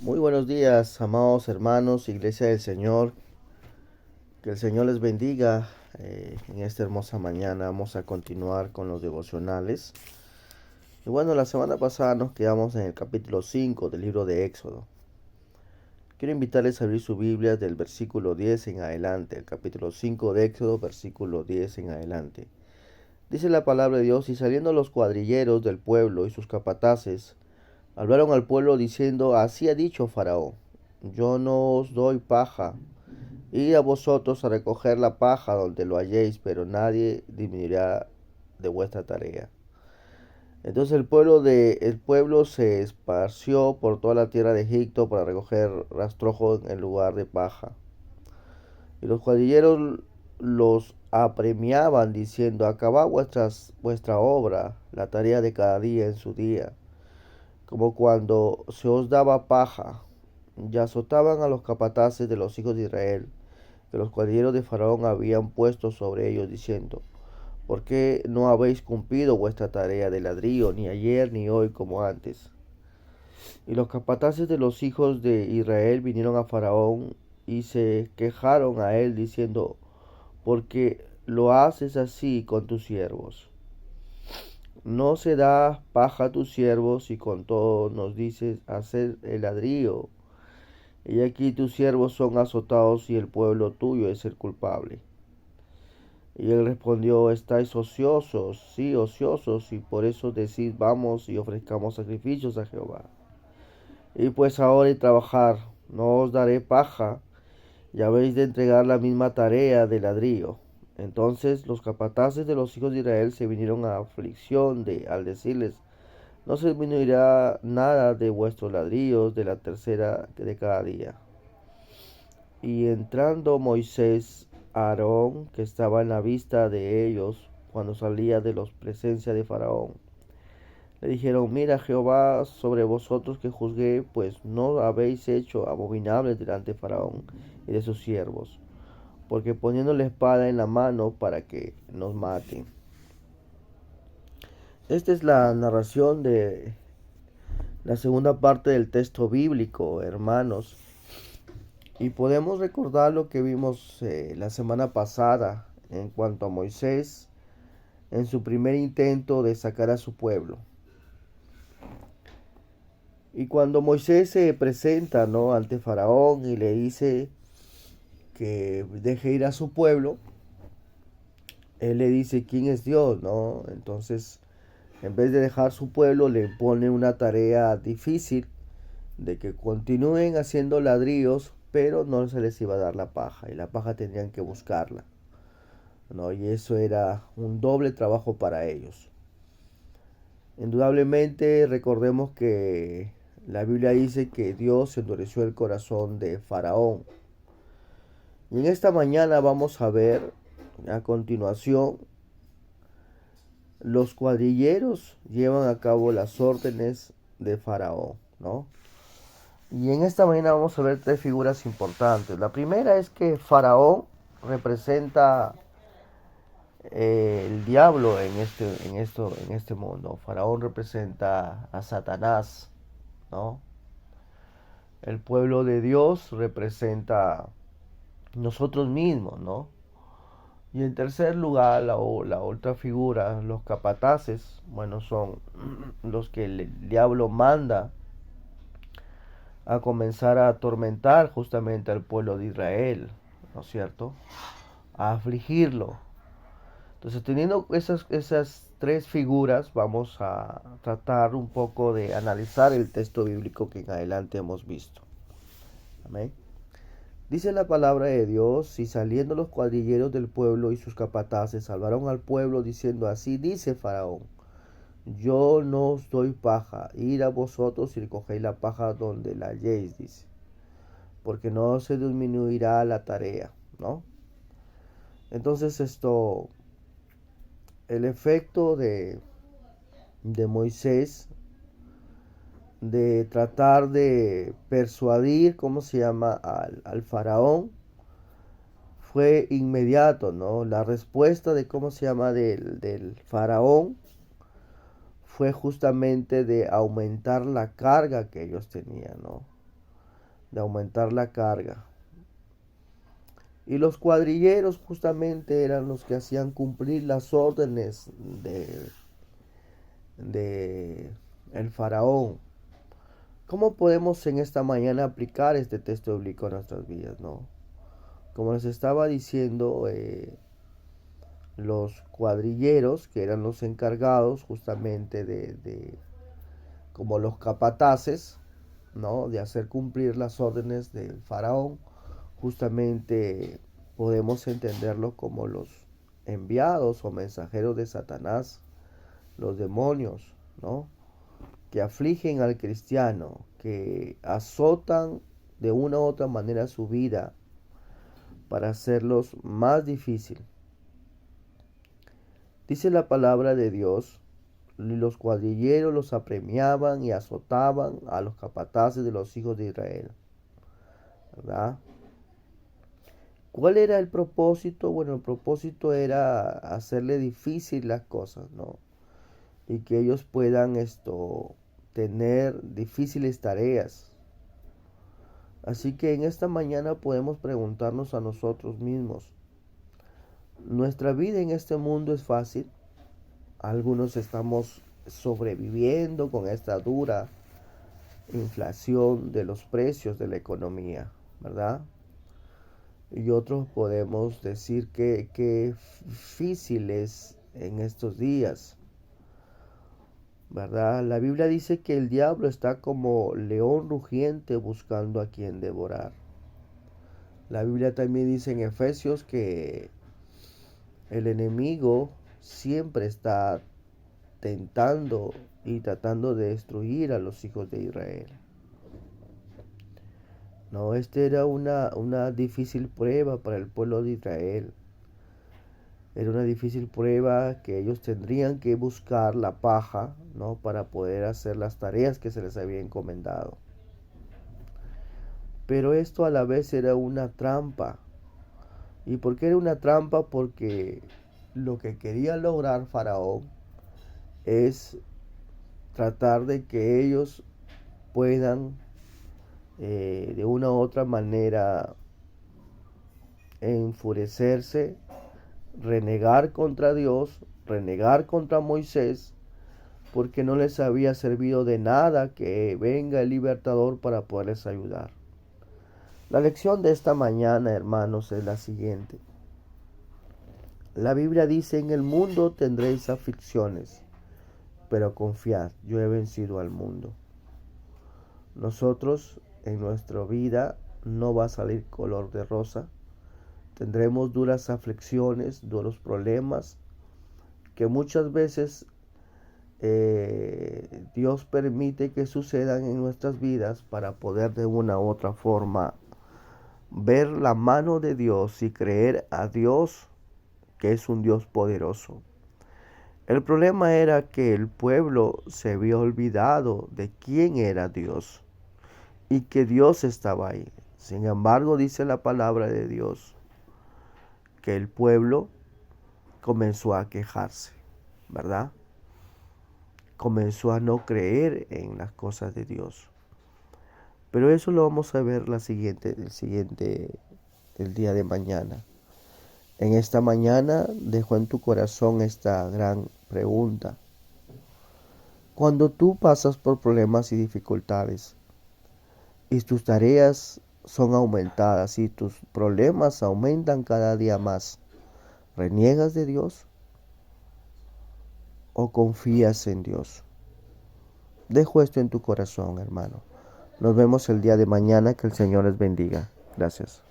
Muy buenos días, amados hermanos, Iglesia del Señor. Que el Señor les bendiga. En esta hermosa mañana vamos a continuar con los devocionales. Y bueno, la semana pasada nos quedamos en el capítulo 5 del libro de Éxodo. Quiero invitarles a abrir su Biblia del versículo 10 en adelante, el capítulo 5 de Éxodo, versículo 10 en adelante. Dice la palabra de Dios: y saliendo los cuadrilleros del pueblo y sus capataces, hablaron al pueblo diciendo: así ha dicho Faraón, yo no os doy paja. Id a vosotros a recoger la paja donde lo halléis, pero nadie disminuirá de vuestra tarea. Entonces el pueblo se esparció por toda la tierra de Egipto para recoger rastrojo en lugar de paja. Y los cuadrilleros los apremiaban diciendo: acabad vuestra obra, la tarea de cada día en su día, como cuando se os daba paja. Y azotaban a los capataces de los hijos de Israel, que los cuadrilleros de Faraón habían puesto sobre ellos, diciendo: ¿por qué no habéis cumplido vuestra tarea de ladrillo, ni ayer ni hoy como antes? Y los capataces de los hijos de Israel vinieron a Faraón y se quejaron a él, diciendo: ¿por qué lo haces así con tus siervos? No se da paja a tus siervos, y con todo nos dices hacer el ladrillo. Y aquí tus siervos son azotados y el pueblo tuyo es el culpable. Y él respondió: estáis ociosos, sí, ociosos, y por eso decís: vamos y ofrezcamos sacrificios a Jehová. Y pues ahora y trabajar, no os daré paja, y habéis de entregar la misma tarea de ladrillo. Entonces los capataces de los hijos de Israel se vinieron a aflicción al decirles: no se disminuirá nada de vuestros ladrillos de la tercera de cada día. Y entrando Moisés a Aarón, que estaba en la vista de ellos, cuando salía de los presencia de Faraón, le dijeron: mira, Jehová sobre vosotros que juzgué, pues no habéis hecho abominables delante de Faraón y de sus siervos, porque poniendo la espada en la mano para que nos maten. Esta es la narración de la segunda parte del texto bíblico, hermanos. Y podemos recordar lo que vimos la semana pasada en cuanto a Moisés en su primer intento de sacar a su pueblo. Y cuando Moisés se presenta, ¿no?, ante Faraón y le dice que deje ir a su pueblo, él le dice quién es Dios, ¿no? Entonces, en vez de dejar su pueblo, le pone una tarea difícil de que continúen haciendo ladrillos, pero no se les iba a dar la paja, y la paja tendrían que buscarla, ¿no? Y eso era un doble trabajo para ellos. Indudablemente recordemos que la Biblia dice que Dios endureció el corazón de Faraón. Y en esta mañana vamos a ver a continuación: los cuadrilleros llevan a cabo las órdenes de Faraón, ¿no? Y en esta mañana vamos a ver tres figuras importantes. La primera es que Faraón representa el diablo en este mundo. Faraón representa a Satanás, ¿no? El pueblo de Dios representa nosotros mismos, ¿no? Y en tercer lugar, la otra figura, los capataces, bueno, son los que el diablo manda a comenzar a atormentar justamente al pueblo de Israel, ¿no es cierto? A afligirlo. Entonces, teniendo esas tres figuras, vamos a tratar un poco de analizar el texto bíblico que en adelante hemos visto. Amén. Dice la palabra de Dios: y saliendo los cuadrilleros del pueblo y sus capataces salvaron al pueblo, diciendo: así dice Faraón, yo no os doy paja, id a vosotros y recogéis la paja donde la halléis, dice, porque no se disminuirá la tarea, ¿no? Entonces el efecto de Moisés de tratar de persuadir, ¿cómo se llama?, al faraón, fue inmediato, ¿no? La respuesta de, ¿cómo se llama?, del faraón fue justamente de aumentar la carga que ellos tenían, ¿no? de aumentar la carga. Y los cuadrilleros justamente eran los que hacían cumplir las órdenes de el faraón. ¿Cómo podemos en esta mañana aplicar este texto bíblico a nuestras vidas, no? Como les estaba diciendo, los cuadrilleros, que eran los encargados justamente como los capataces, ¿no? De hacer cumplir las órdenes del faraón, justamente podemos entenderlo como los enviados o mensajeros de Satanás, los demonios, ¿no? Que afligen al cristiano, que azotan de una u otra manera su vida para hacerlos más difícil. Dice la palabra de Dios, los cuadrilleros los apremiaban y azotaban a los capataces de los hijos de Israel, ¿verdad? ¿Cuál era el propósito? Bueno, el propósito era hacerle difícil las cosas, ¿no? Y que ellos puedan tener difíciles tareas. Así que en esta mañana podemos preguntarnos a nosotros mismos, ¿nuestra vida en este mundo es fácil? Algunos estamos sobreviviendo con esta dura inflación de los precios de la economía, ¿verdad? Y otros podemos decir que difícil es en estos días, ¿verdad? La Biblia dice que el diablo está como león rugiente buscando a quien devorar. La Biblia también dice en Efesios que el enemigo siempre está tentando y tratando de destruir a los hijos de Israel. No, era una difícil prueba para el pueblo de Israel. Era una difícil prueba que ellos tendrían que buscar la paja, ¿no? Para poder hacer las tareas que se les había encomendado. Pero esto a la vez era una trampa. ¿Y por qué era una trampa? Porque lo que quería lograr Faraón es tratar de que ellos puedan de una u otra manera enfurecerse, renegar contra Dios, renegar contra Moisés, porque no les había servido de nada que venga el libertador para poderles ayudar. La lección de esta mañana, hermanos, es la siguiente. La Biblia dice, en el mundo tendréis aflicciones, pero confiad, yo he vencido al mundo. Nosotros en nuestra vida no va a salir color de rosa. Tendremos duras aflicciones, duros problemas, que muchas veces Dios permite que sucedan en nuestras vidas para poder de una u otra forma ver la mano de Dios y creer a Dios, que es un Dios poderoso. El problema era que el pueblo se había olvidado de quién era Dios y que Dios estaba ahí. Sin embargo, dice la palabra de Dios que el pueblo comenzó a quejarse, ¿verdad? Comenzó a no creer en las cosas de Dios. Pero eso lo vamos a ver el día de mañana. En esta mañana dejo en tu corazón esta gran pregunta. Cuando tú pasas por problemas y dificultades y tus tareas son aumentadas y tus problemas aumentan cada día más, ¿reniegas de Dios o confías en Dios? Dejo esto en tu corazón, hermano. Nos vemos el día de mañana. Que el Señor les bendiga. Gracias.